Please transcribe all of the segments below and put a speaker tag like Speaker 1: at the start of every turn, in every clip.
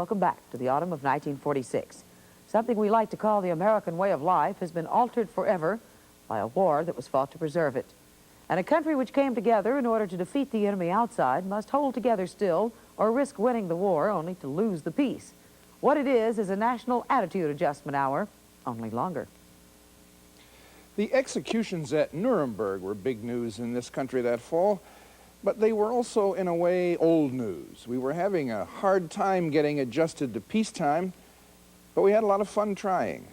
Speaker 1: Welcome back to the autumn of 1946. Something we like to call the American way of life has been altered forever by a war that was fought to preserve it. And a country which came together in order to defeat the enemy outside must hold together still or risk winning the war only to lose the peace. What it is a national attitude adjustment hour, only longer.
Speaker 2: The executions at Nuremberg were big news in this country that fall, but they were also, in a way, old news. We were having a hard time getting adjusted to peacetime, but we had a lot of fun trying.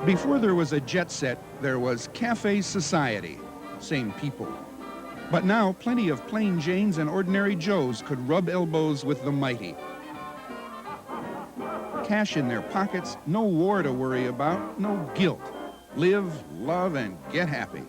Speaker 3: Before there was a jet set, there was cafe society, same people. But now, plenty of plain Janes and ordinary Joes could rub elbows with the mighty. Cash in their pockets, no war to worry about, no guilt. Live, love, and get happy.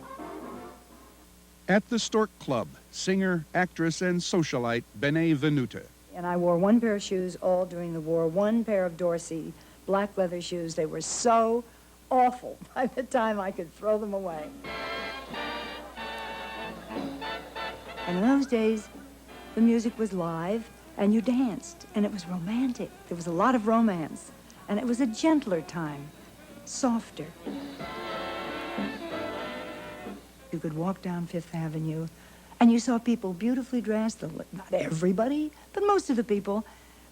Speaker 3: At the Stork Club, singer, actress, and socialite Benet Venuta.
Speaker 4: And I wore one pair of shoes all during the war, one pair of Dorsey black leather shoes. They were so awful by the time I could throw them away. And in those days, the music was live, and you danced, and it was romantic. There was a lot of romance, and it was a gentler time, softer. You could walk down Fifth Avenue, and you saw people beautifully dressed, not everybody, but most of the people.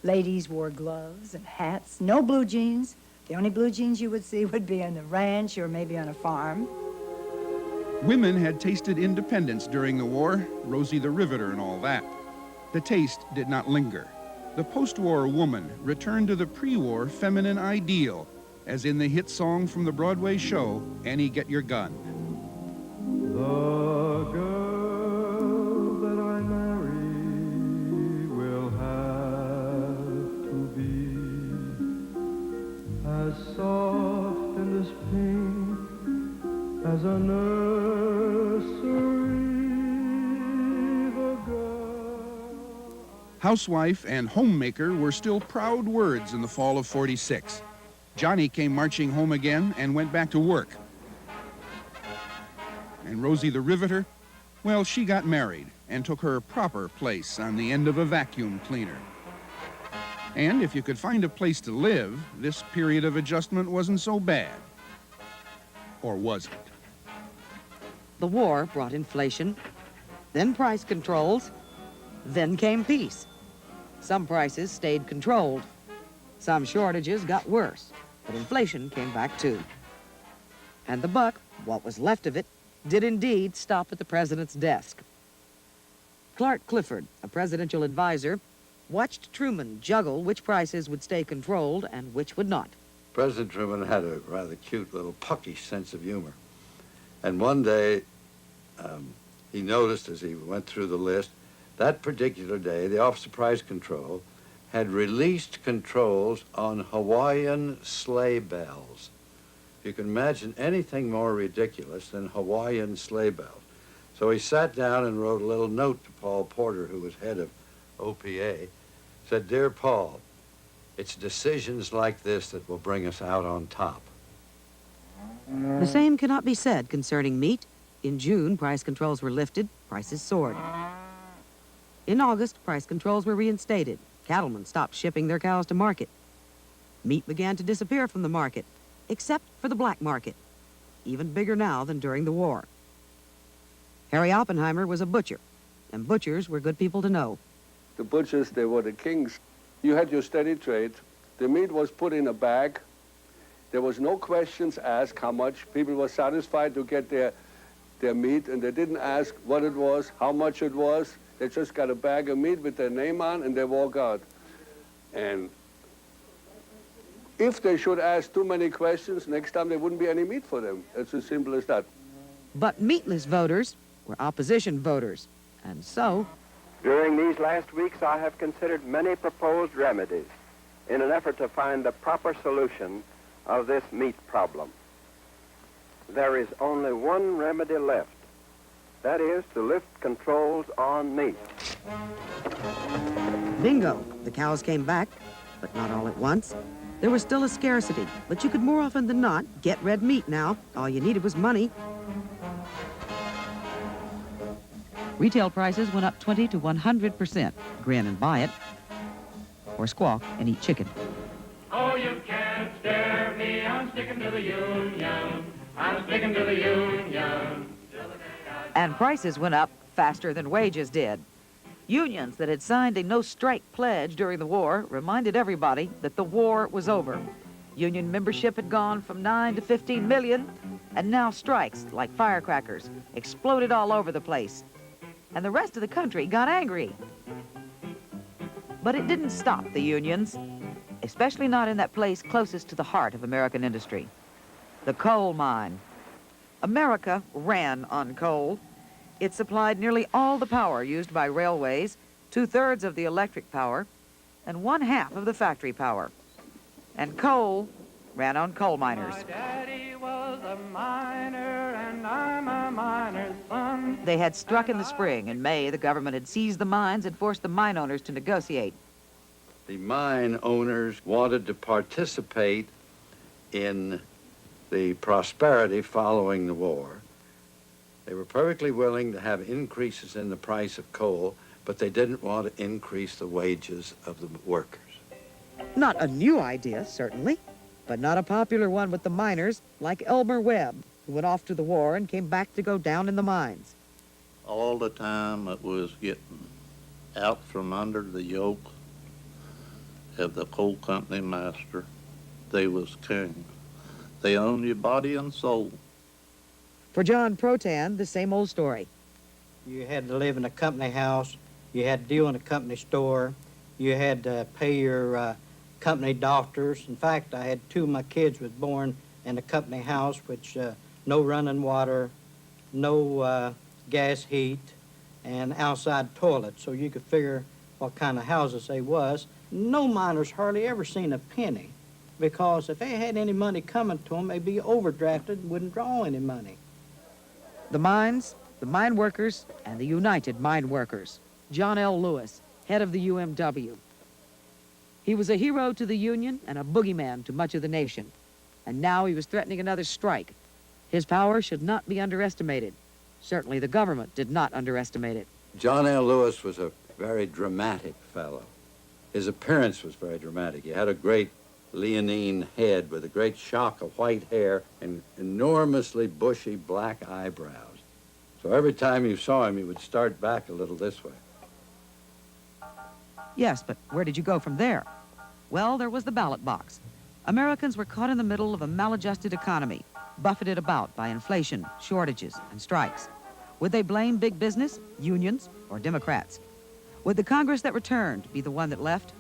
Speaker 4: Ladies wore gloves and hats, no blue jeans. The only blue jeans you would see would be on the ranch or maybe on a farm.
Speaker 3: Women had tasted independence during the war, Rosie the Riveter and all that. The taste did not linger. The post-war woman returned to the pre-war feminine ideal, as in the hit song from the Broadway show, Annie Get Your Gun.
Speaker 5: The girl that I marry will have to be as soft and as pink as a nursery. The girl.
Speaker 3: Housewife and homemaker were still proud words in the fall of '46. Johnny came marching home again and went back to work. And Rosie the Riveter, well, she got married and took her proper place on the end of a vacuum cleaner. And if you could find a place to live, this period of adjustment wasn't so bad. Or was it?
Speaker 1: The war brought inflation, then price controls, then came peace. Some prices stayed controlled. Some shortages got worse, but inflation came back too. And the buck, what was left of it, did indeed stop at the president's desk. Clark Clifford, a presidential advisor, watched Truman juggle which prices would stay controlled and which would not.
Speaker 6: President Truman had a rather cute little puckish sense of humor. And one day, he noticed as he went through the list, that particular day, the Office of Price Control had released controls on Hawaiian sleigh bells. You can imagine anything more ridiculous than Hawaiian sleigh bells. So he sat down and wrote a little note to Paul Porter, who was head of OPA, said, "Dear Paul, it's decisions like this that will bring us out on top."
Speaker 1: The same cannot be said concerning meat. In June, price controls were lifted, prices soared. In August, price controls were reinstated. Cattlemen stopped shipping their cows to market. Meat began to disappear from the market, except for the black market, even bigger now than during the war. Harry Oppenheimer was a butcher, and butchers were good people to know.
Speaker 7: The butchers, they were the kings. You had your steady trade. The meat was put in a bag. There was no questions asked how much. People were satisfied to get their meat, and they didn't ask what it was, how much it was. They just got a bag of meat with their name on, and they walk out. And if they should ask too many questions, next time there wouldn't be any meat for them. It's as simple as that.
Speaker 1: But meatless voters were opposition voters, and so...
Speaker 8: During these last weeks, I have considered many proposed remedies in an effort to find the proper solution of this meat problem. There is only one remedy left. That is to lift controls on meat.
Speaker 1: Bingo! The cows came back, but not all at once. There was still a scarcity, but you could more often than not get red meat now. All you needed was money. Retail prices went up 20 to 100%. Grin and buy it, or squawk and eat chicken.
Speaker 9: Oh, you can't scare me, I'm sticking to the Union. I'm sticking to the Union.
Speaker 1: And prices went up faster than wages did. Unions that had signed a no-strike pledge during the war reminded everybody that the war was over. Union membership had gone from 9 to 15 million, and now strikes, like firecrackers, exploded all over the place. And the rest of the country got angry. But it didn't stop the unions, especially not in that place closest to the heart of American industry, the coal mine. America ran on coal. It supplied nearly all the power used by railways, 2/3 of the electric power, and 1/2 of the factory power. And coal ran on coal miners.
Speaker 9: My daddy was a miner, and I'm a miner's son.
Speaker 1: They had struck in the spring. In May, the government had seized the mines and forced the mine owners to negotiate.
Speaker 6: The mine owners wanted to participate in the prosperity following the war. They were perfectly willing to have increases in the price of coal, but they didn't want to increase the wages of the workers.
Speaker 1: Not a new idea, certainly, but not a popular one with the miners like Elmer Webb, who went off to the war and came back to go down in the mines.
Speaker 10: All the time it was getting out from under the yoke of the coal company master. They was king. They owned your body and soul.
Speaker 1: For John Protan, the same old story.
Speaker 11: You had to live in a company house. You had to deal in a company store. You had to pay your company doctors. In fact, I had 2 of my kids was born in a company house, which no running water, no gas heat, and outside toilet. So you could figure what kind of houses they was. No miners hardly ever seen a penny, because if they had any money coming to them, they'd be overdrafted and wouldn't draw any money.
Speaker 1: The mines, the mine workers, and the United Mine Workers. John L. Lewis, head of the UMW. He was a hero to the Union and a boogeyman to much of the nation. And now he was threatening another strike. His power should not be underestimated. Certainly the government did not underestimate it.
Speaker 6: John L. Lewis was a very dramatic fellow. His appearance was very dramatic. He had a great leonine head with a great shock of white hair and enormously bushy black eyebrows. So every time you saw him, he would start back a little this way.
Speaker 1: Yes, but where did you go from there? Well, there was the ballot box. Americans were caught in the middle of a maladjusted economy, buffeted about by inflation, shortages, and strikes. Would they blame big business, unions, or Democrats? Would the Congress that returned be the one that left?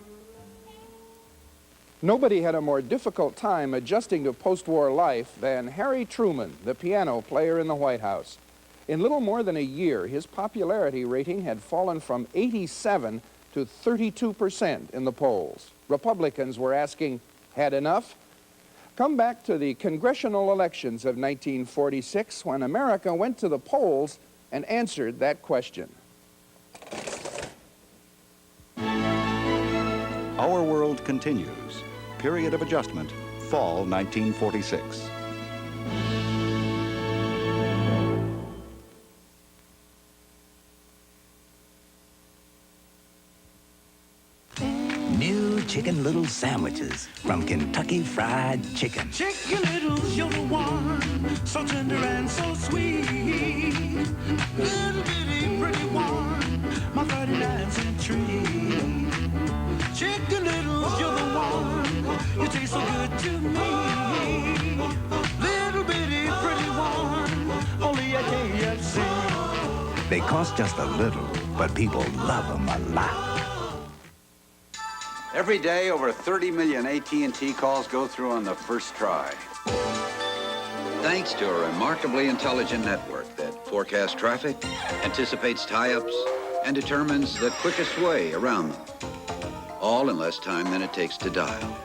Speaker 2: Nobody had a more difficult time adjusting to post-war life than Harry Truman, the piano player in the White House. In little more than a year, his popularity rating had fallen from 87 to 32% in the polls. Republicans were asking, had enough? Come back to the congressional elections of 1946 when America went to the polls and answered that question.
Speaker 12: Our world continues. Period of adjustment, fall 1946.
Speaker 13: New Chicken Little sandwiches from Kentucky Fried Chicken.
Speaker 14: Chicken Littles, you're the one, so tender and so sweet. Little bitty pretty one, my 39-cent treat. Chicken Littles, you're the one, you taste so good to me. Little bitty pretty one, only at KFC.
Speaker 13: They cost just a little, but people love them a lot.
Speaker 15: Every day, over 30 million AT&T calls go through on the first try. Thanks to a remarkably intelligent network that forecasts traffic, anticipates tie-ups, and determines the quickest way around them. All in less time than it takes to dial.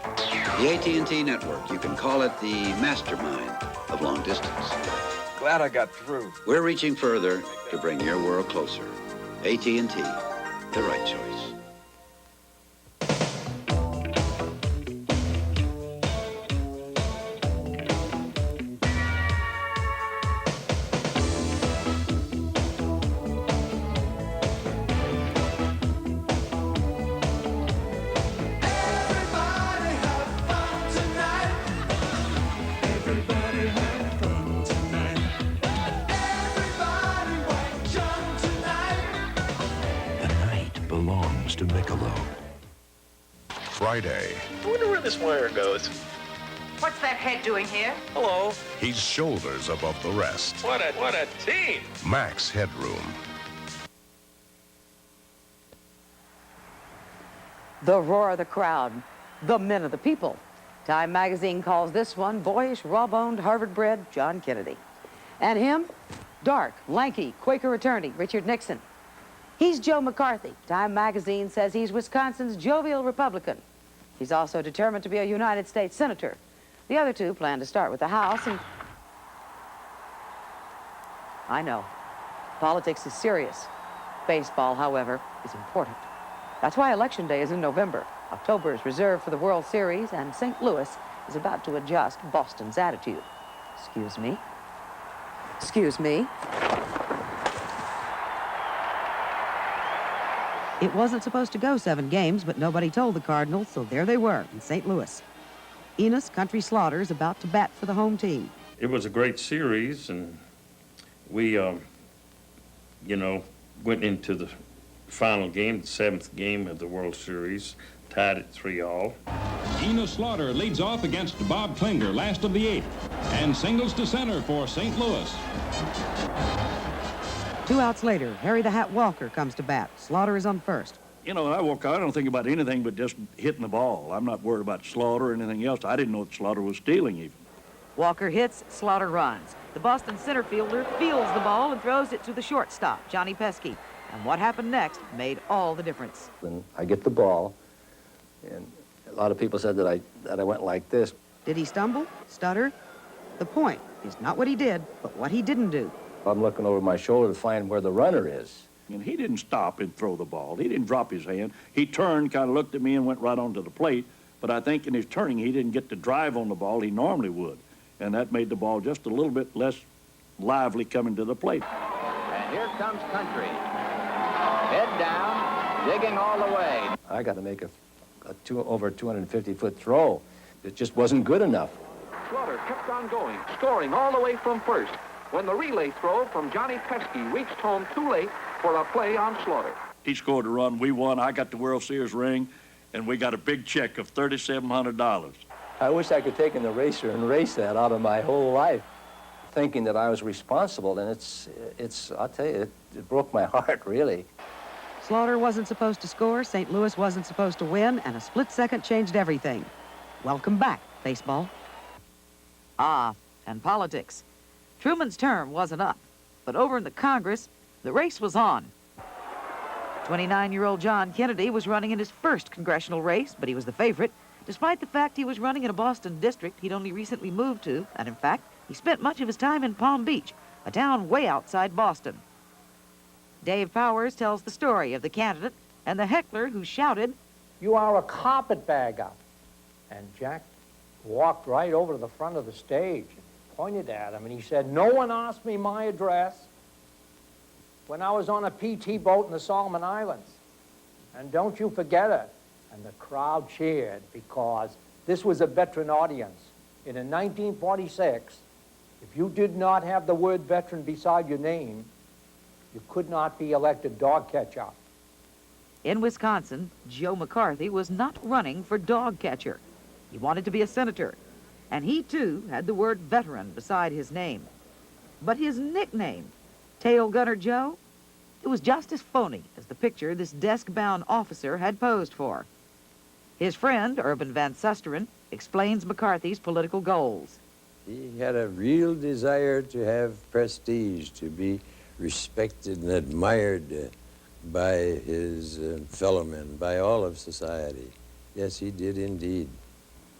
Speaker 15: The AT&T network, you can call it the mastermind of long distance.
Speaker 16: Glad I got through.
Speaker 15: We're reaching further to bring your world closer. AT&T, the right choice.
Speaker 17: comes to Michelob. Friday,
Speaker 18: I wonder where this wire goes.
Speaker 19: What's that head doing here?
Speaker 18: Hello.
Speaker 17: he's shoulders above the rest.
Speaker 18: What a team.
Speaker 17: Max Headroom.
Speaker 1: The roar of the crowd, the men of the people. Time magazine calls this one boyish, raw-boned, Harvard-bred John Kennedy. And him, dark, lanky, Quaker attorney Richard Nixon. He's Joe McCarthy. Time magazine says he's Wisconsin's jovial Republican. He's also determined to be a United States senator. The other two plan to start with the House, and I know, politics is serious. Baseball, however, is important. That's why Election Day is in November. October is reserved for the World Series, and St. Louis is about to adjust Boston's attitude. Excuse me. Excuse me. It wasn't supposed to go 7 games, but nobody told the Cardinals, so there they were in St. Louis. Enos Country Slaughter's about to bat for the home team.
Speaker 20: It was a great series, and we, went into the final game, the 7th game of the World Series, tied at 3-all.
Speaker 21: Enos Slaughter leads off against Bob Klinger, last of the 8th, and singles to center for St. Louis.
Speaker 1: 2 outs later, Harry the Hat Walker comes to bat. Slaughter is on first.
Speaker 22: You know, when I walk out, I don't think about anything but just hitting the ball. I'm not worried about Slaughter or anything else. I didn't know that Slaughter was stealing even.
Speaker 1: Walker hits, Slaughter runs. The Boston center fielder fields the ball and throws it to the shortstop, Johnny Pesky. And what happened next made all the difference.
Speaker 23: When I get the ball, and a lot of people said that I went like this.
Speaker 1: Did he stumble? Stutter? The point is not what he did, but what he didn't do.
Speaker 23: I'm looking over my shoulder to find where the runner is.
Speaker 22: And he didn't stop and throw the ball. He didn't drop his hand. He turned, kind of looked at me, and went right onto the plate. But I think in his turning, he didn't get the drive on the ball he normally would. And that made the ball just a little bit less lively coming to the plate.
Speaker 24: And here comes Country. Head down, digging all the way.
Speaker 23: I got to make over 250-foot throw. It just wasn't good enough.
Speaker 25: Slaughter kept on going, scoring all the way from first, when the relay throw from Johnny Pesky reached home too late for a play on Slaughter.
Speaker 22: He scored a run. We won. I got the World Series ring, and we got a big check of $3,700.
Speaker 23: I wish I could take an eraser and erase that out of my whole life, thinking that I was responsible. And I'll tell you, it broke my heart, really.
Speaker 1: Slaughter wasn't supposed to score, St. Louis wasn't supposed to win, and a split second changed everything. Welcome back, baseball. Ah, and politics. Truman's term wasn't up, but over in the Congress, the race was on. 29-year-old John Kennedy was running in his first congressional race, but he was the favorite, despite the fact he was running in a Boston district he'd only recently moved to, and in fact, he spent much of his time in Palm Beach, a town way outside Boston. Dave Powers tells the story of the candidate and the heckler who shouted,
Speaker 26: "You are a carpetbagger." And Jack walked right over to the front of the stage and pointed at him, and he said, "No one asked me my address when I was on a PT boat in the Solomon Islands. And don't you forget it." And the crowd cheered because this was a veteran audience. And in 1946, if you did not have the word veteran beside your name, you could not be elected dog catcher.
Speaker 1: In Wisconsin, Joe McCarthy was not running for dog catcher. He wanted to be a senator, and he too had the word veteran beside his name. But his nickname, Tail Gunner Joe, it was just as phony as the picture this desk-bound officer had posed for. His friend, Urban Van Susteren, explains McCarthy's political goals.
Speaker 27: He had a real desire to have prestige, to be respected and admired by his fellow men, by all of society. Yes, he did indeed.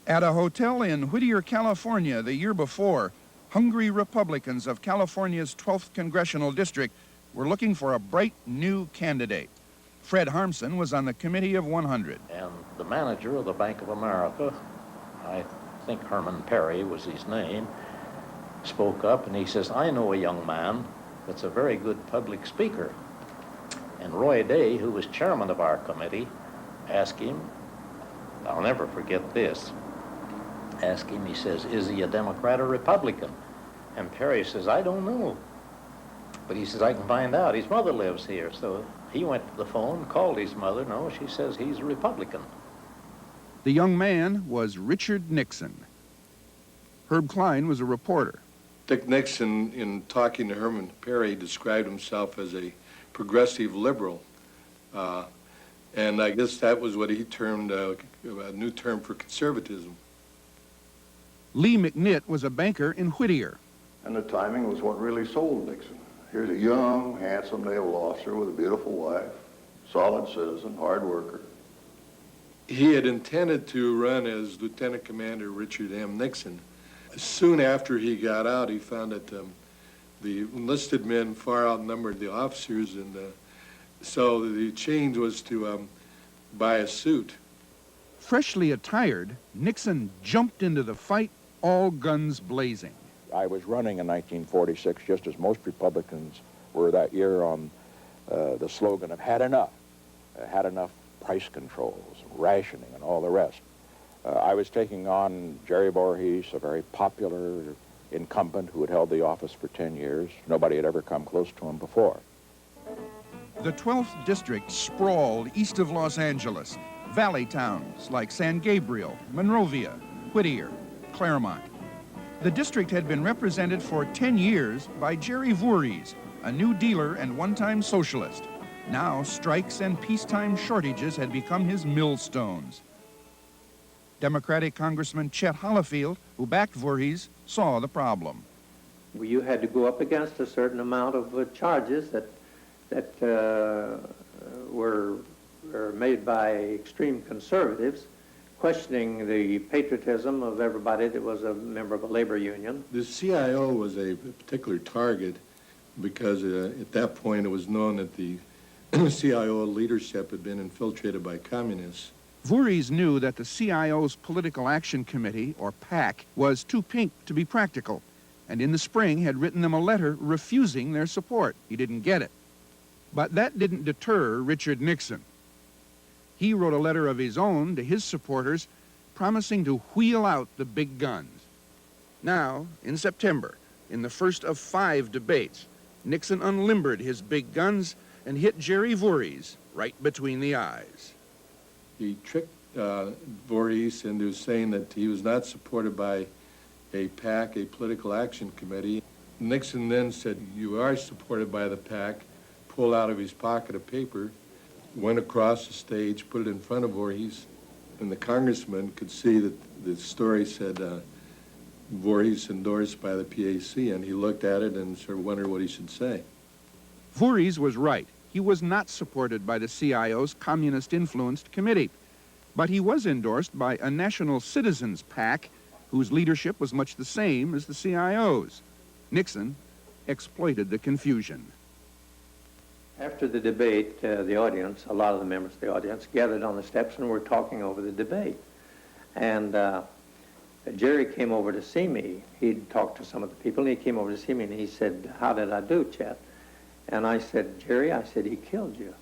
Speaker 3: At a hotel in Whittier, California, the year before, hungry Republicans of California's 12th Congressional District were looking for a bright new candidate. Fred Harmson was on the Committee of 100.
Speaker 28: And the manager of the Bank of America, I think Herman Perry was his name, spoke up and he says, "I know a young man that's a very good public speaker." And Roy Day, who was chairman of our committee, asked him, I'll never forget this, asked him, he says, "Is he a Democrat or Republican?" And Perry says, "I don't know." But he says, I can find out. His mother lives here. So he went to the phone, called his mother. No, she says he's a Republican.
Speaker 3: The young man was Richard Nixon. Herb Klein was a reporter.
Speaker 4: Dick Nixon, in talking to Herman Perry, described himself as a progressive liberal. And I guess that was what he termed a new term for conservatism.
Speaker 3: Lee McNitt was a banker in Whittier.
Speaker 5: And the timing was what really sold Nixon. Here's a young, handsome naval officer with a beautiful wife, solid citizen, hard worker.
Speaker 4: He had intended to run as Lieutenant Commander Richard M. Nixon. Soon after he got out, he found that the enlisted men far outnumbered the officers, and so the change was to buy a suit.
Speaker 3: Freshly attired, Nixon jumped into the fight, all guns blazing.
Speaker 22: I was running in 1946 just as most Republicans were that year on the slogan of had enough price controls, rationing, and all the rest. I was taking on Jerry Voorhees, a very popular incumbent who had held the office for 10 years. Nobody had ever come close to him before.
Speaker 3: The 12th District sprawled east of Los Angeles, valley towns like San Gabriel, Monrovia, Whittier, Claremont. The district had been represented for 10 years by Jerry Voorhees, a new dealer and one-time socialist. Now, strikes and peacetime shortages had become his millstones. Democratic Congressman Chet Hollifield, who backed Voorhees, saw the problem.
Speaker 26: You had to go up against a certain amount of charges that were made by extreme conservatives, questioning the patriotism of everybody that was a member of a labor union.
Speaker 4: The CIO was a particular target because at that point it was known that the CIO leadership had been infiltrated by communists.
Speaker 3: Voorhees knew that the CIO's Political Action Committee, or PAC, was too pink to be practical, and in the spring had written them a letter refusing their support. He didn't get it. But that didn't deter Richard Nixon. He wrote a letter of his own to his supporters promising to wheel out the big guns. Now, in September, in the first of 5 debates, Nixon unlimbered his big guns and hit Jerry Voorhees right between the eyes.
Speaker 4: He tricked Voorhees into saying that he was not supported by a PAC, a Political Action Committee. Nixon then said, "You are supported by the PAC," pulled out of his pocket a paper, went across the stage, put it in front of Voorhees, and the congressman could see that the story said Voorhees endorsed by the PAC, and he looked at it and sort of wondered what he should say.
Speaker 3: Voorhees was right. He was not supported by the CIO's communist-influenced committee, but he was endorsed by a National Citizens PAC whose leadership was much the same as the CIO's. Nixon exploited the confusion.
Speaker 26: After the debate, the audience, a lot of the members of the audience, gathered on the steps and were talking over the debate. And Jerry came over to see me. He'd talked to some of the people, and he came over to see me, and he said, "How did I do, Chet?" And I said, "Jerry," I said, "he killed you."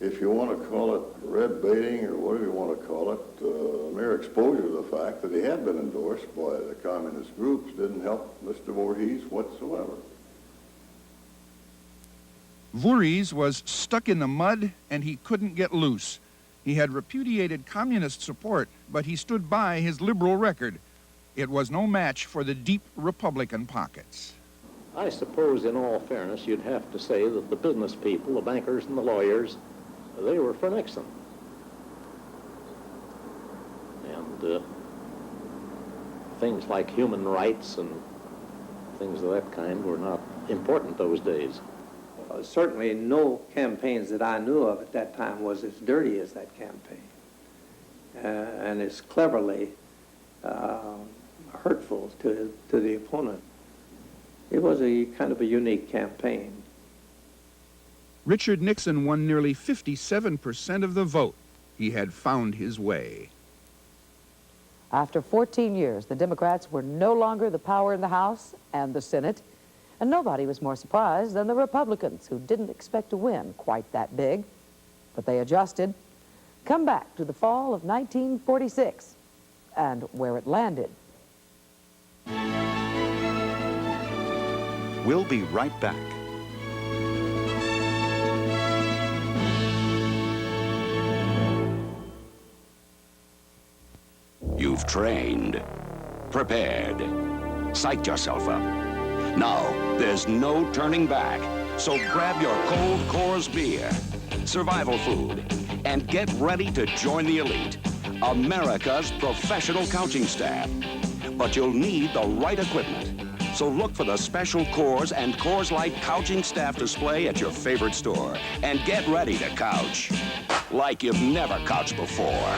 Speaker 5: If you want to call it red baiting or whatever you want to call it, mere exposure to the fact that he had been endorsed by the communist groups didn't help Mr. Voorhees whatsoever.
Speaker 3: Voorhees was stuck in the mud, and he couldn't get loose. He had repudiated communist support, but he stood by his liberal record. It was no match for the deep Republican pockets.
Speaker 28: I suppose, in all fairness, you'd have to say that the business people, the bankers and the lawyers, they were for Nixon. And things like human rights and things of that kind were not important those days.
Speaker 26: Certainly no campaigns that I knew of at that time was as dirty as that campaign, and as cleverly hurtful to the opponent. It was a kind of a unique campaign.
Speaker 3: Richard Nixon won nearly 57% of the vote. He had found his way.
Speaker 1: After 14 years, the Democrats were no longer the power in the House and the Senate, and nobody was more surprised than the Republicans, who didn't expect to win quite that big. But they adjusted. Come back to the fall of 1946 and where it landed.
Speaker 2: We'll be right back.
Speaker 6: You've trained, prepared, psyched yourself up. Now, there's no turning back. So grab your Cold Coors beer, survival food, and get ready to join the elite, America's professional couching staff. But you'll need the right equipment. So look for the special Coors and Coors Light couching staff display at your favorite store. And get ready to couch like you've never couched before.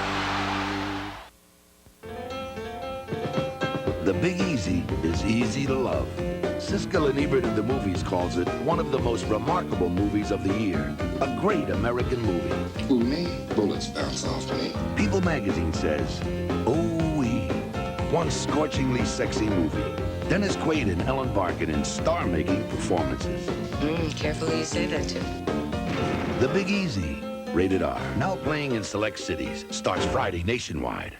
Speaker 7: The Big Easy is easy to love. Siskel and Ebert in the Movies calls it one of the most remarkable movies of the year. A great American movie.
Speaker 8: Who me? Bullets bounce off me.
Speaker 7: People magazine says, ooh-wee, one scorchingly sexy movie. Dennis Quaid and Ellen Barkin in star-making performances.
Speaker 9: Careful who you say that to.
Speaker 7: The Big Easy, rated R. Now playing in select cities. Starts Friday nationwide.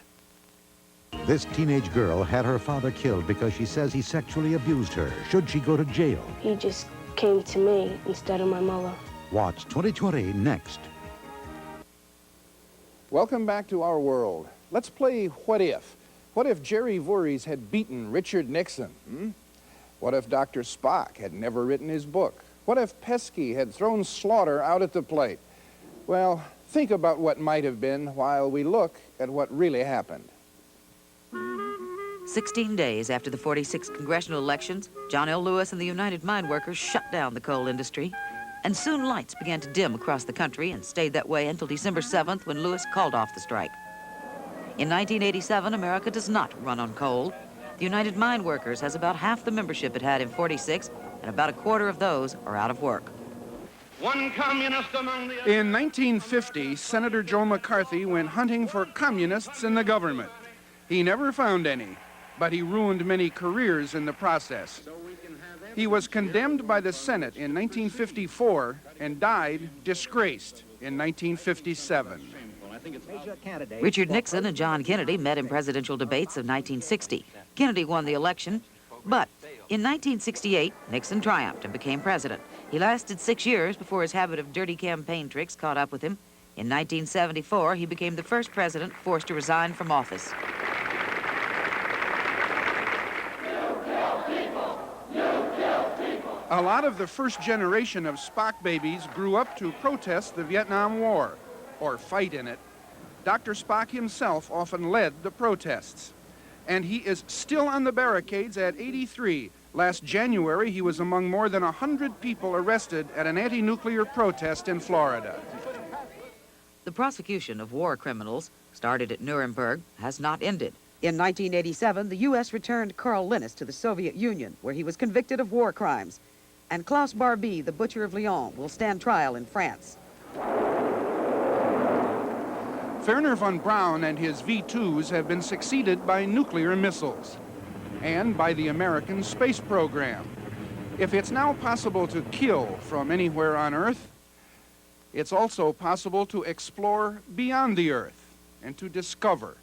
Speaker 10: This teenage girl had her father killed because she says he sexually abused her. Should she go to jail?
Speaker 11: He just came to me instead of my mother.
Speaker 10: Watch 2020 next.
Speaker 3: Welcome back to our world. Let's play What If. What if Jerry Voorhees had beaten Richard Nixon? What if Dr. Spock had never written his book? What if Pesky had thrown Slaughter out at the plate? Well, think about what might have been while we look at what really happened.
Speaker 1: 16 days after the 46 congressional elections, John L. Lewis and the United Mine Workers shut down the coal industry, and soon lights began to dim across the country and stayed that way until December 7th when Lewis called off the strike. In 1987, America does not run on coal. The United Mine Workers has about half the membership it had in 46, and about a quarter of those are out of work.
Speaker 3: One communist among the... In 1950, Senator Joe McCarthy went hunting for communists in the government. He never found any, but he ruined many careers in the process. He was condemned by the Senate in 1954 and died disgraced in 1957.
Speaker 1: Richard Nixon and John Kennedy met in presidential debates of 1960. Kennedy won the election, but in 1968, Nixon triumphed and became president. He lasted 6 years before his habit of dirty campaign tricks caught up with him. In 1974, he became the first president forced to resign from office.
Speaker 3: A lot of the first generation of Spock babies grew up to protest the Vietnam War, or fight in it. Dr. Spock himself often led the protests. And he is still on the barricades at 83. Last January, he was among more than 100 people arrested at an anti-nuclear protest in Florida.
Speaker 1: The prosecution of war criminals, started at Nuremberg, has not ended. In 1987, the U.S. returned Karl Linus to the Soviet Union, where he was convicted of war crimes. And Klaus Barbie, the butcher of Lyon, will stand trial in France.
Speaker 3: Wernher von Braun and his V-2s have been succeeded by nuclear missiles and by the American space program. If it's now possible to kill from anywhere on Earth, it's also possible to explore beyond the Earth and to discover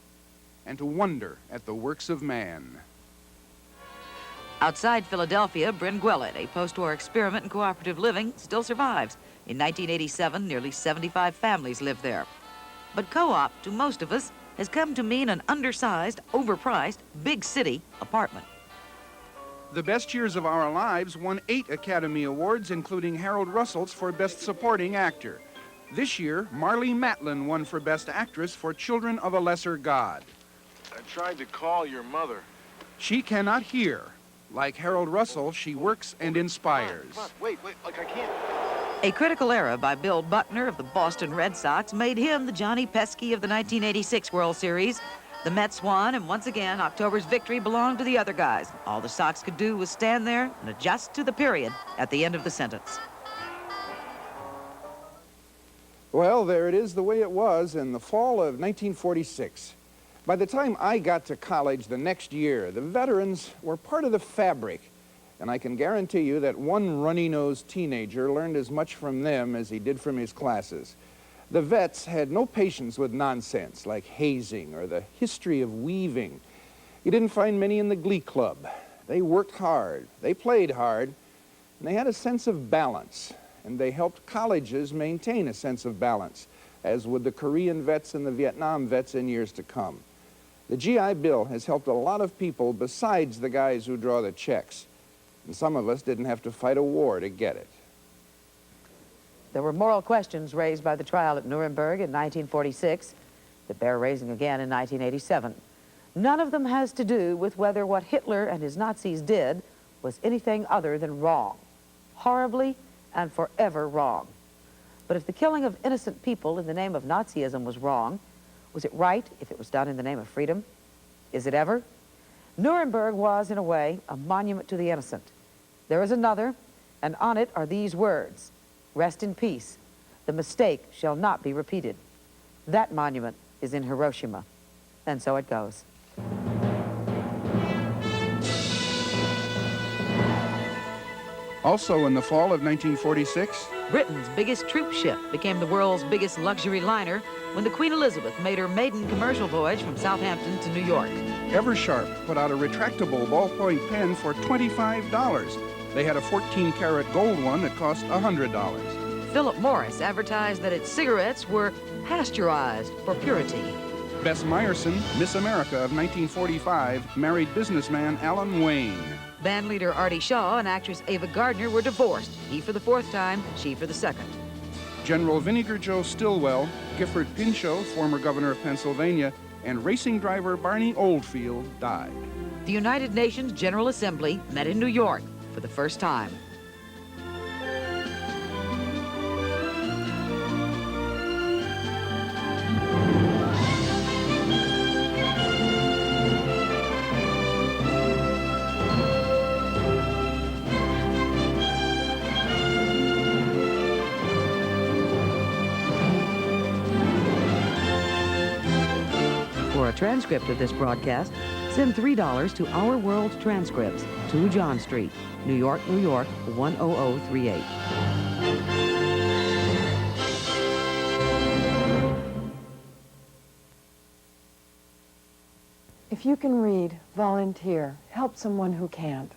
Speaker 3: and to wonder at the works of man.
Speaker 1: Outside Philadelphia, Bryn Gwelet, a post-war experiment in cooperative living, still survives. In 1987, nearly 75 families lived there. But co-op, to most of us, has come to mean an undersized, overpriced, big city apartment.
Speaker 3: The best years of our lives won 8 Academy Awards, including Harold Russell's for Best Supporting Actor. This year, Marlee Matlin won for Best Actress for Children of a Lesser God.
Speaker 12: I tried to call your mother.
Speaker 3: She cannot hear. Like Harold Russell, she works and inspires.
Speaker 12: Come on, wait, like I can't.
Speaker 1: A critical error by Bill Buckner of the Boston Red Sox made him the Johnny Pesky of the 1986 World Series. The Mets won, and once again, October's victory belonged to the other guys. All the Sox could do was stand there and adjust to the period at the end of the sentence.
Speaker 3: Well, there it is the way it was in the fall of 1946. By the time I got to college the next year, the veterans were part of the fabric, and I can guarantee you that one runny-nosed teenager learned as much from them as he did from his classes. The vets had no patience with nonsense like hazing or the history of weaving. You didn't find many in the glee club. They worked hard, they played hard, And they had a sense of balance, and they helped colleges maintain a sense of balance, as would the Korean vets and the Vietnam vets in years to come. The GI Bill has helped a lot of people besides the guys who draw the checks, and some of us didn't have to fight a war to get it.
Speaker 1: There were moral questions raised by the trial at Nuremberg in 1946 that bear raising again in 1987. None of them has to do with whether what Hitler and his Nazis did was anything other than wrong. Horribly and forever wrong. But if the killing of innocent people in the name of Nazism was wrong, was it right if it was done in the name of freedom? Is it ever? Nuremberg was, in a way, a monument to the innocent. There is another, and on it are these words: rest in peace. The mistake shall not be repeated. That monument is in Hiroshima. And so it goes.
Speaker 3: Also in the fall of 1946,
Speaker 1: Britain's biggest troop ship became the world's biggest luxury liner when the Queen Elizabeth made her maiden commercial voyage from Southampton to New York.
Speaker 3: Eversharp put out a retractable ballpoint pen for $25. They had a 14-karat gold one that cost $100.
Speaker 1: Philip Morris advertised that its cigarettes were pasteurized for purity.
Speaker 3: Bess Meyerson, Miss America of 1945, married businessman Alan Wayne.
Speaker 1: Bandleader Artie Shaw and actress Ava Gardner were divorced, he for the fourth time, she for the second.
Speaker 3: General Vinegar Joe Stilwell, Gifford Pinchot, former governor of Pennsylvania, and racing driver Barney Oldfield died.
Speaker 1: The United Nations General Assembly met in New York for the first time. For a transcript of this broadcast, send $3 to Our World Transcripts, 2 John Street, New York, New York, 10038.
Speaker 2: If you can read, volunteer. Help someone who can't.